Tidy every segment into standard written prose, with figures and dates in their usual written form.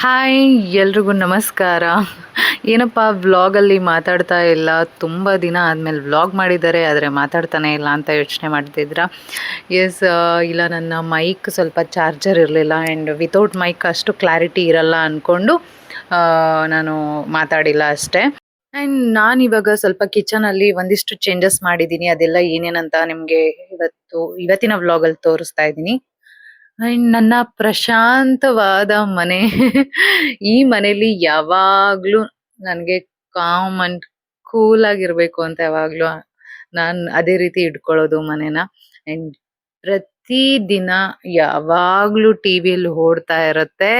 Hi ಎಲ್ರಿಗೂ ನಮಸ್ಕಾರ. ಏನಪ್ಪ ವ್ಲಾಗಲ್ಲಿ ಮಾತಾಡ್ತಾ ಇಲ್ಲ, ತುಂಬ ದಿನ ಆದಮೇಲೆ ವ್ಲಾಗ್ ಮಾಡಿದ್ದಾರೆ ಆದರೆ ಮಾತಾಡ್ತಾನೆ ಇಲ್ಲ ಅಂತ ಯೋಚನೆ ಮಾಡ್ತಿದ್ರಾ? ಎಸ್, ಇಲ್ಲ, ನನ್ನ ಮೈಕ್ ಸ್ವಲ್ಪ ಚಾರ್ಜರ್ ಇರಲಿಲ್ಲ ಆ್ಯಂಡ್ ವಿತೌಟ್ ಮೈಕ್ ಅಷ್ಟು ಕ್ಲಾರಿಟಿ ಇರಲ್ಲ ಅಂದ್ಕೊಂಡು ನಾನು ಮಾತಾಡಿಲ್ಲ ಅಷ್ಟೇ. ಆ್ಯಂಡ್ ನಾನಿವಾಗ ಸ್ವಲ್ಪ ಕಿಚನಲ್ಲಿ ಒಂದಿಷ್ಟು ಚೇಂಜಸ್ ಮಾಡಿದ್ದೀನಿ. ಅದೆಲ್ಲ ಏನೇನಂತ ನಿಮಗೆ ಇವತ್ತಿನ ವ್ಲಾಗಲ್ಲಿ ತೋರಿಸ್ತಾ ಇದ್ದೀನಿ. ಅಂಡ್ ನನ್ನ ಪ್ರಶಾಂತವಾದ ಮನೆ. ಈ ಮನೇಲಿ ಯಾವಾಗ್ಲೂ ನನ್ಗೆ ಕಾಮ್ ಅಂಡ್ ಕೂಲ್ ಆಗಿರ್ಬೇಕು ಅಂತ ಯಾವಾಗ್ಲೂ ನಾನ್ ಅದೇ ರೀತಿ ಇಟ್ಕೊಳ್ಳೋದು ಮನೇನ. ಅಂಡ್ ಪ್ರತಿ ದಿನ ಯಾವಾಗ್ಲೂ ಟಿವಿಯಲ್ಲಿ ಓಡ್ತಾ ಇರತ್ತೆ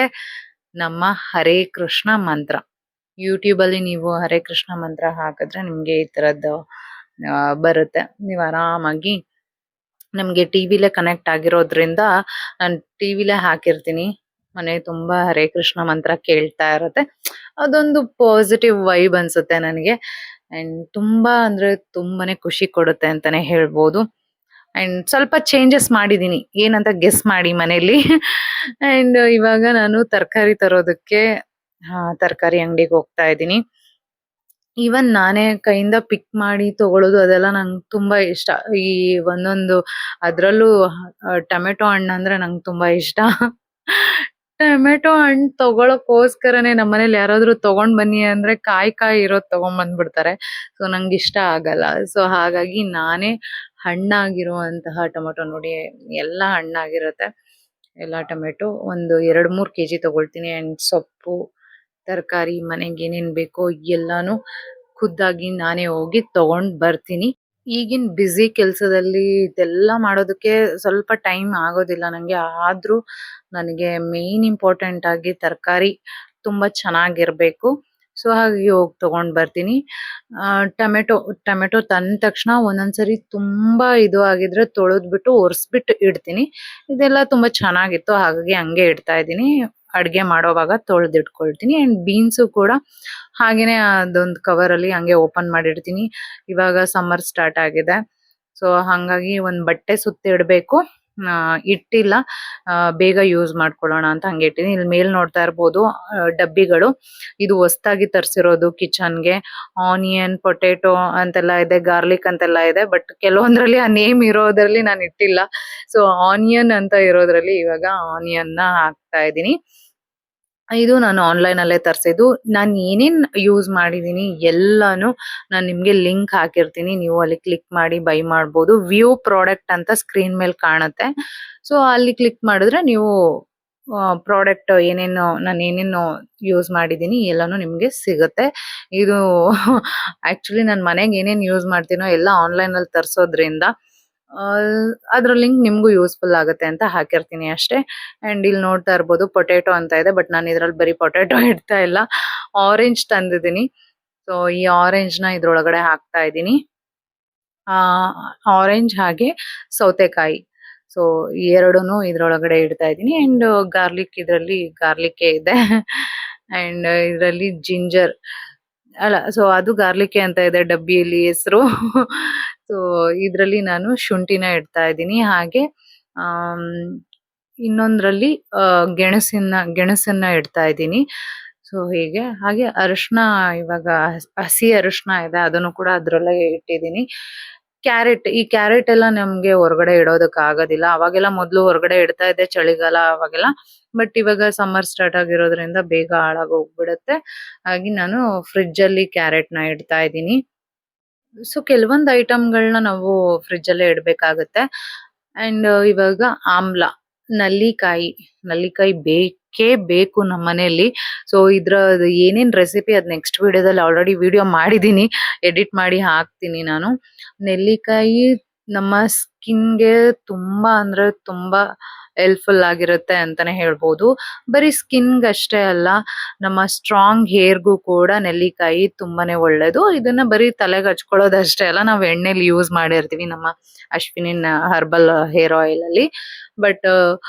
ನಮ್ಮ ಹರೇ ಕೃಷ್ಣ ಮಂತ್ರ. ಯೂಟ್ಯೂಬ್ ಅಲ್ಲಿ ನೀವು ಹರೇ ಕೃಷ್ಣ ಮಂತ್ರ ಹಾಕಿದ್ರೆ ನಿಮ್ಗೆ ಈ ತರದ್ದು ಬರುತ್ತೆ. ನೀವು ಆರಾಮಾಗಿ ನಮ್ಗೆ ಟಿವಿಲೇ ಕನೆಕ್ಟ್ ಆಗಿರೋದ್ರಿಂದ ನಾನು ಟಿವಿಲೇ ಹಾಕಿರ್ತೀನಿ. ಮನೆ ತುಂಬಾ ಹರೇ ಕೃಷ್ಣ ಮಂತ್ರ ಕೇಳ್ತಾ ಇರತ್ತೆ. ಅದೊಂದು ಪಾಸಿಟಿವ್ ವೈಬ್ ಅನ್ಸುತ್ತೆ ನನಗೆ. ಅಂಡ್ ತುಂಬಾ ಅಂದ್ರೆ ತುಂಬಾನೇ ಖುಷಿ ಕೊಡುತ್ತೆ ಅಂತಾನೆ ಹೇಳ್ಬೋದು. ಅಂಡ್ ಸ್ವಲ್ಪ ಚೇಂಜಸ್ ಮಾಡಿದೀನಿ, ಏನಂತ ಗೆಸ್ ಮಾಡಿ ಮನೇಲಿ. ಅಂಡ್ ಇವಾಗ ನಾನು ತರಕಾರಿ ತರೋದಕ್ಕೆ ತರಕಾರಿ ಅಂಗಡಿಗೆ ಹೋಗ್ತಾ ಇದ್ದೀನಿ. ಈವನ್ ನಾನೇ ಕೈಯಿಂದ ಪಿಕ್ ಮಾಡಿ ತಗೊಳ್ಳೋದು ಅದೆಲ್ಲ ನಂಗೆ ತುಂಬಾ ಇಷ್ಟ. ಈ ಒಂದೊಂದು ಅದ್ರಲ್ಲೂ ಟೊಮೆಟೊ ಹಣ್ಣು ಅಂದ್ರೆ ನಂಗೆ ತುಂಬಾ ಇಷ್ಟ. ಟೊಮೆಟೊ ಹಣ್ಣು ತಗೊಳಕ್ಕೋಸ್ಕರನೇ ನಮ್ಮನೇಲಿ ಯಾರಾದ್ರೂ ತಗೊಂಡ್ ಬನ್ನಿ ಅಂದ್ರೆ ಕಾಯಿ ಇರೋದ್ ತಗೊಂಡ್ ಬಂದ್ಬಿಡ್ತಾರೆ. ಸೊ ನಂಗೆ ಇಷ್ಟ ಆಗಲ್ಲ. ಸೊ ಹಾಗಾಗಿ ನಾನೇ ಹಣ್ಣಾಗಿರುವಂತಹ ಟೊಮೆಟೊ ನೋಡಿ, ಎಲ್ಲ ಹಣ್ಣಾಗಿರುತ್ತೆ. ಎಲ್ಲ ಟೊಮೆಟೊ ಒಂದು 2-3 ಕೆಜಿ ತಗೊಳ್ತೀನಿ. ಅಂಡ್ ಸೊಪ್ಪು ತರಕಾರಿ ಮನೆಗೆ ಏನೇನ್ ಬೇಕೋ ಎಲ್ಲಾನು ಖುದ್ದಾಗಿ ನಾನೇ ಹೋಗಿ ತಗೊಂಡ್ ಬರ್ತೀನಿ. ಈಗಿನ ಬ್ಯುಸಿ ಕೆಲ್ಸದಲ್ಲಿ ಇದೆಲ್ಲ ಮಾಡೋದಕ್ಕೆ ಸ್ವಲ್ಪ ಟೈಮ್ ಆಗೋದಿಲ್ಲ ನಂಗೆ. ಆದ್ರೂ ನನಗೆ ಮೇನ್ ಇಂಪಾರ್ಟೆಂಟ್ ಆಗಿ ತರಕಾರಿ ತುಂಬಾ ಚೆನ್ನಾಗಿರ್ಬೇಕು. ಸೊ ಹಾಗಾಗಿ ಹೋಗಿ ತಗೊಂಡ್ ಬರ್ತೀನಿ. ಟೊಮೆಟೊ ಟೊಮೆಟೊ ತಂದ ತಕ್ಷಣ ಒಂದೊಂದ್ಸರಿ ತುಂಬಾ ಇದು ಆಗಿದ್ರೆ ತೊಳೆದ್ಬಿಟ್ಟು ಒರೆಸ್ಬಿಟ್ಟು ಇಡ್ತೀನಿ. ಇದೆಲ್ಲ ತುಂಬಾ ಚೆನ್ನಾಗಿತ್ತು ಹಾಗಾಗಿ ಹಂಗೆ ಇಡ್ತಾ ಇದ್ದೀನಿ. ಅಡ್ಗೆ ಮಾಡೋವಾಗ ತೊಳೆದಿಟ್ಕೊಳ್ತೀನಿ. ಅಂಡ್ ಬೀನ್ಸು ಕೂಡ ಹಾಗೇನೆ ಅದೊಂದು ಕವರ್ ಅಲ್ಲಿ ಹಂಗೆ ಓಪನ್ ಮಾಡಿಡ್ತೀನಿ. ಇವಾಗ ಸಮ್ಮರ್ ಸ್ಟಾರ್ಟ್ ಆಗಿದೆ. ಸೊ ಹಂಗಾಗಿ ಒಂದ್ ಬಟ್ಟೆ ಸುತ್ತಿ ಇಡ್ಬೇಕು. ಇಟ್ಟಿಲ್ಲ, ಬೇಗ ಯೂಸ್ ಮಾಡ್ಕೊಳ್ಳೋಣ ಅಂತ ಹಂಗೆ ಇಟ್ಟಿನಿ. ಇಲ್ಲಿ ಮೇಲ್ ನೋಡ್ತಾ ಇರ್ಬೋದು ಡಬ್ಬಿಗಳು. ಇದು ಹೊಸದಾಗಿ ತರಿಸಿರೋದು ಕಿಚನ್ಗೆ. ಆನಿಯನ್, ಪೊಟೆಟೊ ಅಂತೆಲ್ಲ ಇದೆ, ಗಾರ್ಲಿಕ್ ಅಂತೆಲ್ಲ ಇದೆ. ಬಟ್ ಕೆಲವೊಂದ್ರಲ್ಲಿ ಆ ನೇಮ್ ಇರೋದ್ರಲ್ಲಿ ನಾನು ಇಟ್ಟಿಲ್ಲ. ಸೊ ಆನಿಯನ್ ಅಂತ ಇರೋದ್ರಲ್ಲಿ ಇವಾಗ ಆನಿಯನ್ ನ ಹಾಕ್ತಾ ಇದೀನಿ. ಇದು ನಾನು ಆನ್ಲೈನ್ ಅಲ್ಲೇ ತರಿಸಿದ್ದು. ನಾನು ಏನೇನ್ ಯೂಸ್ ಮಾಡಿದೀನಿ ಎಲ್ಲಾನು ನಾನು ನಿಮ್ಗೆ ಲಿಂಕ್ ಹಾಕಿರ್ತೀನಿ. ನೀವು ಅಲ್ಲಿ ಕ್ಲಿಕ್ ಮಾಡಿ ಬೈ ಮಾಡ್ಬೋದು. ವ್ಯೂ ಪ್ರಾಡಕ್ಟ್ ಅಂತ ಸ್ಕ್ರೀನ್ ಮೇಲೆ ಕಾಣುತ್ತೆ. ಸೊ ಅಲ್ಲಿ ಕ್ಲಿಕ್ ಮಾಡಿದ್ರೆ ನೀವು ಪ್ರಾಡಕ್ಟ್ ಏನೇನು ಯೂಸ್ ಮಾಡಿದೀನಿ ಎಲ್ಲಾನು ನಿಮ್ಗೆ ಸಿಗುತ್ತೆ. ಇದು ಆಕ್ಚುಲಿ ನಾನು ಮನೆಗೆ ಏನೇನ್ ಯೂಸ್ ಮಾಡ್ತೀನೋ ಎಲ್ಲ ಆನ್ಲೈನ್ ಅಲ್ಲಿ ತರಿಸೋದ್ರಿಂದ ಅದ್ರ ಲಿಂಕ್ ನಿಮ್ಗೂ ಯೂಸ್ಫುಲ್ ಆಗುತ್ತೆ ಅಂತ ಹಾಕಿರ್ತೀನಿ ಅಷ್ಟೇ. ಅಂಡ್ ಇಲ್ಲಿ ನೋಡ್ತಾ ಇರ್ಬೋದು ಪೊಟೆಟೊ ಅಂತ ಇದೆ. ಬಟ್ ನಾನು ಇದ್ರಲ್ಲಿ ಬರೀ ಪೊಟೆಟೊ ಇಡ್ತಾ ಇಲ್ಲ, ಆರೆಂಜ್ ತಂದಿದ್ದೀನಿ. ಸೊ ಈ ಆರೆಂಜ್ ನ ಇದ್ರೊಳಗಡೆ ಹಾಕ್ತಾ ಇದ್ದೀನಿ. ಆ ಆರೆಂಜ್ ಹಾಗೆ ಸೌತೆಕಾಯಿ. ಸೊ ಎರಡೂನು ಇದ್ರೊಳಗಡೆ ಇಡ್ತಾ ಇದ್ದೀನಿ. ಅಂಡ್ ಗಾರ್ಲಿಕ್, ಇದ್ರಲ್ಲಿ ಗಾರ್ಲಿಕ್ ಇದೆ. ಅಂಡ್ ಇದ್ರಲ್ಲಿ ಜಿಂಜರ್ ಅಲ್ಲ, ಸೊ ಅದು ಗಾರ್ಲಿಕ್ ಅಂತ ಇದೆ ಡಬ್ಬಿಯಲ್ಲಿ ಹೆಸರು. ಸೊ ಇದ್ರಲ್ಲಿ ನಾನು ಶುಂಠಿನ ಇಡ್ತಾ ಇದ್ದೀನಿ. ಹಾಗೆ ಆಮ್, ಇನ್ನೊಂದ್ರಲ್ಲಿ ಗೆಣಸನ್ನ ಇಡ್ತಾ ಇದ್ದೀನಿ. ಸೊ ಹೀಗೆ ಹಾಗೆ ಅರಿಶಿನ, ಇವಾಗ ಹಸಿ ಅರಿಶಿನ ಇದೆ, ಅದನ್ನು ಕೂಡ ಅದ್ರಲ್ಲೇ ಇಟ್ಟಿದ್ದೀನಿ. ಈ ಕ್ಯಾರೆಟ್ ಎಲ್ಲ ನಮ್ಗೆ ಹೊರಗಡೆ ಇಡೋದಕ್ ಆಗೋದಿಲ್ಲ. ಅವಾಗೆಲ್ಲ ಮೊದ್ಲು ಹೊರಗಡೆ ಇಡ್ತಾ ಇದ್ದೆ ಚಳಿಗಾಲ ಅವಾಗೆಲ್ಲ. ಬಟ್ ಇವಾಗ ಸಮ್ಮರ್ ಸ್ಟಾರ್ಟ್ ಆಗಿರೋದ್ರಿಂದ ಬೇಗ ಹಾಳಾಗಿ ಹೋಗ್ಬಿಡುತ್ತೆ. ಹಾಗೆ ನಾನು ಫ್ರಿಡ್ಜ್ ಅಲ್ಲಿ ಕ್ಯಾರೆಟ್ ನ ಇಡ್ತಾ ಇದ್ದೀನಿ. ಸೊ ಕೆಲವೊಂದು ಐಟಮ್ಗಳನ್ನ ನಾವು ಫ್ರಿಡ್ಜ್ ಅಲ್ಲೇ ಇಡ್ಬೇಕಾಗತ್ತೆ. ಅಂಡ್ ಇವಾಗ ಆಮ್ಲ, ನಲ್ಲಿಕಾಯಿ ಬೇಕೇ ಬೇಕು ನಮ್ಮ ಮನೆಯಲ್ಲಿ. ಸೊ ಇದ್ರದ್ದು ಏನೇನ್ ರೆಸಿಪಿ ಅದ್ ನೆಕ್ಸ್ಟ್ ವಿಡಿಯೋದಲ್ಲಿ ಆಲ್ರೆಡಿ ವಿಡಿಯೋ ಮಾಡಿದೀನಿ, ಎಡಿಟ್ ಮಾಡಿ ಹಾಕ್ತೀನಿ ನಾನು. ನೆಲ್ಲಿಕಾಯಿ ನಮ್ಮ ಸ್ಕಿನ್ಗೆ ತುಂಬಾ ಅಂದ್ರೆ ತುಂಬಾ ಹೆಲ್ಪ್ಫುಲ್ ಆಗಿರುತ್ತೆ ಅಂತಾನೆ ಹೇಳ್ಬೋದು. ಬರೀ ಸ್ಕಿನ್ಗೆ ಅಷ್ಟೇ ಅಲ್ಲ, ನಮ್ಮ ಸ್ಟ್ರಾಂಗ್ ಹೇರ್ಗೂ ಕೂಡ ನೆಲ್ಲಿಕಾಯಿ ತುಂಬಾನೇ ಒಳ್ಳೇದು. ಇದನ್ನ ಬರೀ ತಲೆಗೆ ಹಚ್ಕೊಳ್ಳೋದಷ್ಟೇ ಅಲ್ಲ, ನಾವು ಎಣ್ಣೆಲಿ ಯೂಸ್ ಮಾಡಿರ್ತೀವಿ ನಮ್ಮ ಅಶ್ವಿನಿನ್ ಹರ್ಬಲ್ ಹೇರ್ ಆಯಿಲ್ ಅಲ್ಲಿ. ಬಟ್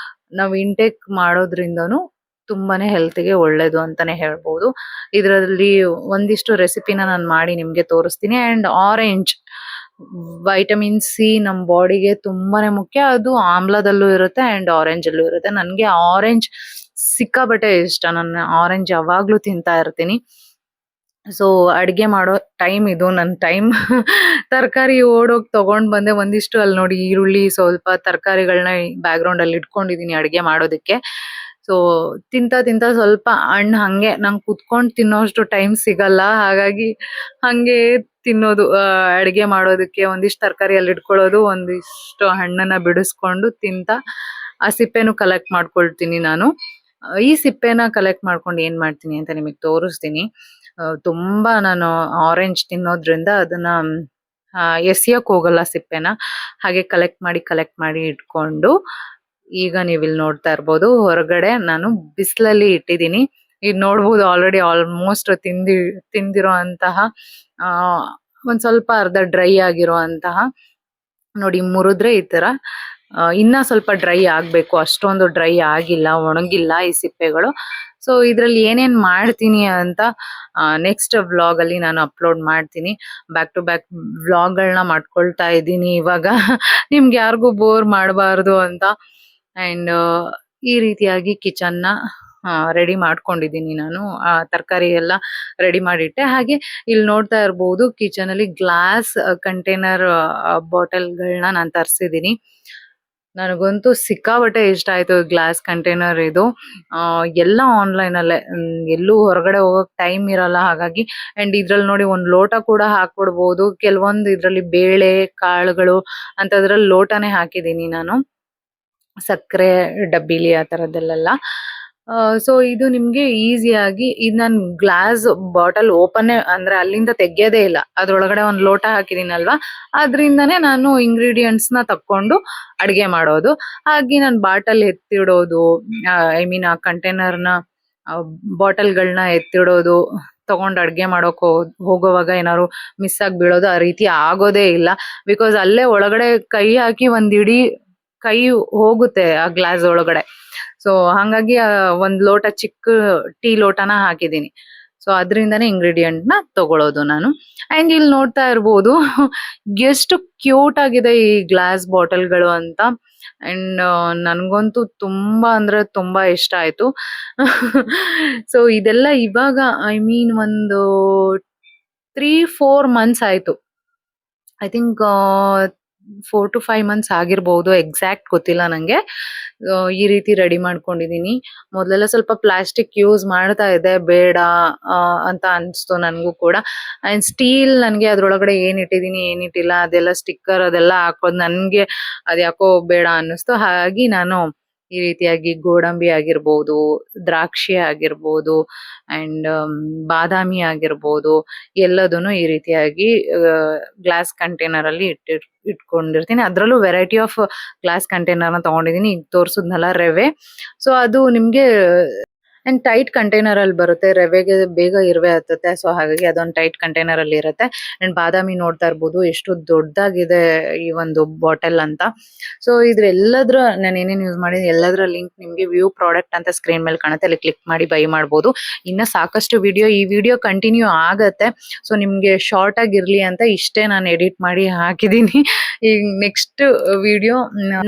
ನಾವು ಇಂಟೇಕ್ ಮಾಡೋದ್ರಿಂದನೂ ತುಂಬಾನೇ ಹೆಲ್ತ್ಗೆ ಒಳ್ಳೇದು ಅಂತಾನೆ ಹೇಳ್ಬೋದು. ಇದರಲ್ಲಿ ಒಂದಿಷ್ಟು ರೆಸಿಪಿನ ನಾನು ಮಾಡಿ ನಿಮ್ಗೆ ತೋರಿಸ್ತೀನಿ. ಅಂಡ್ ಆರೆಂಜ್, ವೈಟಮಿನ್ ಸಿ ನಮ್ಮ ಬಾಡಿಗೆ ತುಂಬಾನೇ ಮುಖ್ಯ. ಅದು ಆಮ್ಲದಲ್ಲೂ ಇರುತ್ತೆ ಅಂಡ್ ಆರೆಂಜ್ ಅಲ್ಲೂ ಇರುತ್ತೆ. ನನ್ಗೆ ಆರೆಂಜ್ ಸಿಕ್ಕಾಪಟ್ಟೆ ಇಷ್ಟ. ನಾನು ಆರೆಂಜ್ ಯಾವಾಗ್ಲೂ ತಿಂತಾ ಇರ್ತೀನಿ. ಸೊ ಅಡ್ಗೆ ಮಾಡೋ ಟೈಮ್ ಇದು ನನ್ ಟೈಮ್. ತರಕಾರಿ ಓಡೋಗಿ ತಗೊಂಡ್ ಬಂದೆ. ಒಂದಿಷ್ಟು ಅಲ್ಲಿ ನೋಡಿ ಈರುಳ್ಳಿ, ಸ್ವಲ್ಪ ತರಕಾರಿಗಳನ್ನ ಬ್ಯಾಕ್ ಗ್ರೌಂಡ್ ಅಲ್ಲಿ ಇಟ್ಕೊಂಡಿದೀನಿ ಅಡ್ಗೆ ಮಾಡೋದಕ್ಕೆ. ಸೊ ತಿಂತಾ ತಿಂತಾ ಸ್ವಲ್ಪ ಹಣ್ಣ್ ಹಂಗೆ ನಂಗೆ ಕುತ್ಕೊಂಡ್ ತಿನ್ನೋಷ್ಟು ಟೈಮ್ ಸಿಗಲ್ಲ. ಹಾಗಾಗಿ ಹಂಗೆ ತಿನ್ನೋದು. ಅಡ್ಗೆ ಮಾಡೋದಕ್ಕೆ ಒಂದಿಷ್ಟು ತರಕಾರಿ ಅಲ್ಲಿ ಇಟ್ಕೊಳ್ಳೋದು, ಒಂದಿಷ್ಟು ಹಣ್ಣನ್ನ ಬಿಡಿಸ್ಕೊಂಡು ತಿಂತಾ ಆ ಸಿಪ್ಪೆನು ಕಲೆಕ್ಟ್ ಮಾಡ್ಕೊಳ್ತೀನಿ ನಾನು. ಈ ಸಿಪ್ಪೆನ ಕಲೆಕ್ಟ್ ಮಾಡ್ಕೊಂಡು ಏನ್ ಮಾಡ್ತೀನಿ ಅಂತ ನಿಮಗೆ ತೋರಿಸ್ತೀನಿ. ತುಂಬಾ ನಾನು ಆರೆಂಜ್ ತಿನ್ನೋದ್ರಿಂದ ಅದನ್ನ ಎಸಿಯಕ್ ಹೋಗಲ್ಲ ಸಿಪ್ಪೆನ. ಹಾಗೆ ಕಲೆಕ್ಟ್ ಮಾಡಿ ಇಟ್ಕೊಂಡು, ಈಗ ನೀವಿಲ್ಲಿ ನೋಡ್ತಾ ಇರ್ಬೋದು ಹೊರಗಡೆ ನಾನು ಬಿಸಿಲಲ್ಲಿ ಇಟ್ಟಿದ್ದೀನಿ. ಈಗ ನೋಡ್ಬೋದು ಆಲ್ರೆಡಿ ಆಲ್ಮೋಸ್ಟ್ ತಿಂದಿರೋ ಅಂತಹ ಒಂದ್ ಸ್ವಲ್ಪ ಅರ್ಧ ಡ್ರೈ ಆಗಿರೋ ಅಂತಹ ನೋಡಿ ಮುರಿದ್ರೆ ಈ ತರ ಇನ್ನ ಸ್ವಲ್ಪ ಡ್ರೈ ಆಗ್ಬೇಕು. ಅಷ್ಟೊಂದು ಡ್ರೈ ಆಗಿಲ್ಲ, ಒಣಗಿಲ್ಲ ಈ ಸಿಪ್ಪೆಗಳು. ಸೊ ಇದ್ರಲ್ಲಿ ಏನೇನ್ ಮಾಡ್ತೀನಿ ಅಂತ ನೆಕ್ಸ್ಟ್ ವ್ಲಾಗ್ ಅಲ್ಲಿ ನಾನು ಅಪ್ಲೋಡ್ ಮಾಡ್ತೀನಿ. ಬ್ಯಾಕ್ ಟು ಬ್ಯಾಕ್ ವ್ಲಾಗ್ಗಳನ್ನ ಮಾಡ್ಕೊಳ್ತಾ ಇದ್ದೀನಿ ಇವಾಗ. ನಿಮ್ಗೆ ಯಾರಿಗೂ ಬೋರ್ ಮಾಡಬಾರ್ದು ಅಂತ. ಅಂಡ್ ಈ ರೀತಿಯಾಗಿ ಕಿಚನ್ ನ ರೆಡಿ ಮಾಡ್ಕೊಂಡಿದ್ದೀನಿ ನಾನು. ತರಕಾರಿ ಎಲ್ಲ ರೆಡಿ ಮಾಡಿಟ್ಟೆ. ಹಾಗೆ ಇಲ್ಲಿ ನೋಡ್ತಾ ಇರ್ಬೋದು ಕಿಚನ್ ಅಲ್ಲಿ ಗ್ಲಾಸ್ ಕಂಟೈನರ್ ಬಾಟಲ್ಗಳನ್ನ ನಾನು ತರಿಸಿದ್ದೀನಿ. ನನಗಂತೂ ಸಿಕ್ಕಾಪಟ್ಟೆ ಇಷ್ಟ ಆಯ್ತು ಗ್ಲಾಸ್ ಕಂಟೈನರ್ ಇದು. ಎಲ್ಲ ಆನ್ಲೈನ್ ಅಲ್ಲೇ, ಎಲ್ಲೂ ಹೊರಗಡೆ ಹೋಗಕ್ ಟೈಮ್ ಇರಲ್ಲ. ಹಾಗಾಗಿ ಅಂಡ್ ಇದ್ರಲ್ಲಿ ನೋಡಿ ಒಂದ್ ಲೋಟ ಕೂಡ ಹಾಕ್ಬಿಡ್ಬೋದು. ಕೆಲವೊಂದು ಇದ್ರಲ್ಲಿ ಬೇಳೆ ಕಾಳುಗಳು ಅಂತದ್ರಲ್ಲಿ ಲೋಟನೇ ಹಾಕಿದೀನಿ ನಾನು, ಸಕ್ಕರೆ ಡಬ್ಬಿಲಿ ಆ ತರದಲ್ಲೆಲ್ಲ. ಸೊ ಇದು ನಿಮ್ಗೆ ಈಸಿಯಾಗಿ, ಇದು ನಾನು ಗ್ಲಾಸ್ ಬಾಟಲ್ ಓಪನ್ ಅಂದ್ರೆ ಅಲ್ಲಿಂದ ತೆಗಿಯೋದೇ ಇಲ್ಲ. ಅದ್ರೊಳಗಡೆ ಒಂದ್ ಲೋಟ ಹಾಕಿದೀನಲ್ವಾ, ಅದ್ರಿಂದಾನೇ ನಾನು ಇಂಗ್ರೀಡಿಯೆಂಟ್ಸ್ ನ ತಕೊಂಡು ಅಡ್ಗೆ ಮಾಡೋದು. ಹಾಗೆ ನಾನು ಬಾಟಲ್ ಎತ್ತಿಡೋದು, ಐ ಮೀನ್ ಆ ಕಂಟೈನರ್ ನ ಬಾಟಲ್ಗಳನ್ನ ಎತ್ತಿಡೋದು, ತಗೊಂಡ್ ಅಡ್ಗೆ ಮಾಡೋಕ್ ಹೋಗೋವಾಗ ಏನಾದ್ರು ಮಿಸ್ ಆಗಿ ಬೀಳೋದು ಆ ರೀತಿ ಆಗೋದೇ ಇಲ್ಲ. ಬಿಕಾಸ್ ಅಲ್ಲೇ ಒಳಗಡೆ ಕೈ ಹಾಕಿ ಒಂದ್ ಇಡೀ ಕೈ ಹೋಗುತ್ತೆ ಆ ಗ್ಲಾಸ್ ಒಳಗಡೆ. ಸೊ ಹಂಗಾಗಿ ಒಂದ್ ಲೋಟ ಚಿಕ್ಕ ಟೀ ಲೋಟನ ಹಾಕಿದೀನಿ. ಸೊ ಅದ್ರಿಂದಾನೇ ಇಂಗ್ರೀಡಿಯೆಂಟ್ ನ ತಗೊಳ್ಳೋದು ನಾನು. ಅಂಡ್ ಇಲ್ಲಿ ನೋಡ್ತಾ ಇರ್ಬೋದು ಎಷ್ಟು ಕ್ಯೂಟ್ ಆಗಿದೆ ಈ ಗ್ಲಾಸ್ ಬಾಟಲ್ಗಳು ಅಂತ. ಅಂಡ್ ನನ್ಗಂತೂ ತುಂಬಾ ಅಂದ್ರೆ ತುಂಬಾ ಇಷ್ಟ ಆಯ್ತು. ಸೊ ಇದೆಲ್ಲ ಇವಾಗ ಐ ಮೀನ್ ಒಂದು 3-4 months ಆಯ್ತು. ಐ ಥಿಂಕ್ 4 to 5 months ಆಗಿರ್ಬಹುದು, ಎಕ್ಸಾಕ್ಟ್ ಗೊತ್ತಿಲ್ಲ ನಂಗೆ. ಈ ರೀತಿ ರೆಡಿ ಮಾಡ್ಕೊಂಡಿದೀನಿ. ಮೊದಲೆಲ್ಲ ಸ್ವಲ್ಪ ಪ್ಲಾಸ್ಟಿಕ್ ಯೂಸ್ ಮಾಡ್ತಾ ಇದ್ದೆ, ಬೇಡ ಅಂತ ಅನ್ಸ್ತು ನನ್ಗೂ ಕೂಡ. ಅಂಡ್ ಸ್ಟೀಲ್ ನನ್ಗೆ ಅದ್ರೊಳಗಡೆ ಏನ್ ಇಟ್ಟಿದೀನಿ ಏನಿಟ್ಟಿಲ್ಲ ಅದೆಲ್ಲ ಸ್ಟಿಕ್ಕರ್ ಅದೆಲ್ಲ ಹಾಕೋದು ನನ್ಗೆ ಅದ್ಯಾಕೋ ಬೇಡ ಅನ್ನಿಸ್ತು. ಹಾಗಾಗಿ ನಾನು ಈ ರೀತಿಯಾಗಿ ಗೋಡಂಬಿ ಆಗಿರ್ಬೋದು, ದ್ರಾಕ್ಷಿ ಆಗಿರ್ಬೋದು, ಅಂಡ್ ಬಾದಾಮಿ ಆಗಿರ್ಬೋದು, ಎಲ್ಲದನ್ನು ಈ ರೀತಿಯಾಗಿ ಗ್ಲಾಸ್ ಕಂಟೈನರ್ ಅಲ್ಲಿ ಇಟ್ಕೊಂಡಿರ್ತೀನಿ. ಅದ್ರಲ್ಲೂ ವೆರೈಟಿ ಆಫ್ ಗ್ಲಾಸ್ ಕಂಟೈನರ್ ನ ತಗೊಂಡಿದೀನಿ. ಈಗ ತೋರ್ಸುದ್ನಲ್ಲ ರವೆ, ಸೊ ಅದು ನಿಮ್ಗೆ ಅಂಡ್ ಟೈಟ್ ಕಂಟೈನರ್ ಅಲ್ಲಿ ಬರುತ್ತೆ. ರವೆಗೆ ಬೇಗ ಇರುವೆ ಹತ್ತುತ್ತೆ. ಸೊ ಹಾಗಾಗಿ ಅದೊಂದು ಟೈಟ್ ಕಂಟೈನರ್ ಅಲ್ಲಿ ಇರುತ್ತೆ. ಅಂಡ್ ಬಾದಾಮಿ ನೋಡ್ತಾ ಇರ್ಬೋದು ಎಷ್ಟು ದೊಡ್ಡದಾಗಿದೆ ಈ ಒಂದು ಬಾಟಲ್ ಅಂತ. ಸೊ ಇದ್ರೆಲ್ಲದ್ರ ನಾನು ಏನೇನು ಯೂಸ್ ಮಾಡಿದ್ದೀನಿ ಎಲ್ಲದರ ಲಿಂಕ್ ನಿಮ್ಗೆ ವ್ಯೂ ಪ್ರಾಡಕ್ಟ್ ಅಂತ ಸ್ಕ್ರೀನ್ ಮೇಲೆ ಕಾಣುತ್ತೆ, ಅಲ್ಲಿ ಕ್ಲಿಕ್ ಮಾಡಿ ಬೈ ಮಾಡ್ಬೋದು. ಇನ್ನ ಸಾಕಷ್ಟು ಈ ವಿಡಿಯೋ ಕಂಟಿನ್ಯೂ ಆಗತ್ತೆ. ಸೊ ನಿಮ್ಗೆ ಶಾರ್ಟ್ ಆಗಿರ್ಲಿ ಅಂತ ಇಷ್ಟೇ ನಾನು ಎಡಿಟ್ ಮಾಡಿ ಹಾಕಿದೀನಿ. ಈಗ ನೆಕ್ಸ್ಟ್ ವಿಡಿಯೋ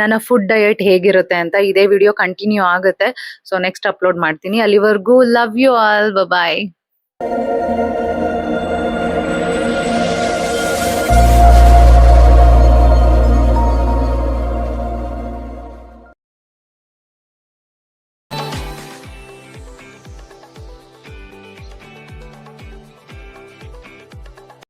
ನನ್ನ ಫುಡ್ ಡಯಟ್ ಹೇಗಿರುತ್ತೆ ಅಂತ ಇದೇ ವಿಡಿಯೋ ಕಂಟಿನ್ಯೂ ಆಗುತ್ತೆ. ಸೊ ನೆಕ್ಸ್ಟ್ ಅಪ್ಲೋಡ್ ಮಾಡ್ತೀನಿ. ಅಲ್ಲಿವರೆಗೂ ಲವ್ ಯು ಆಲ್, ಬಾಯ್.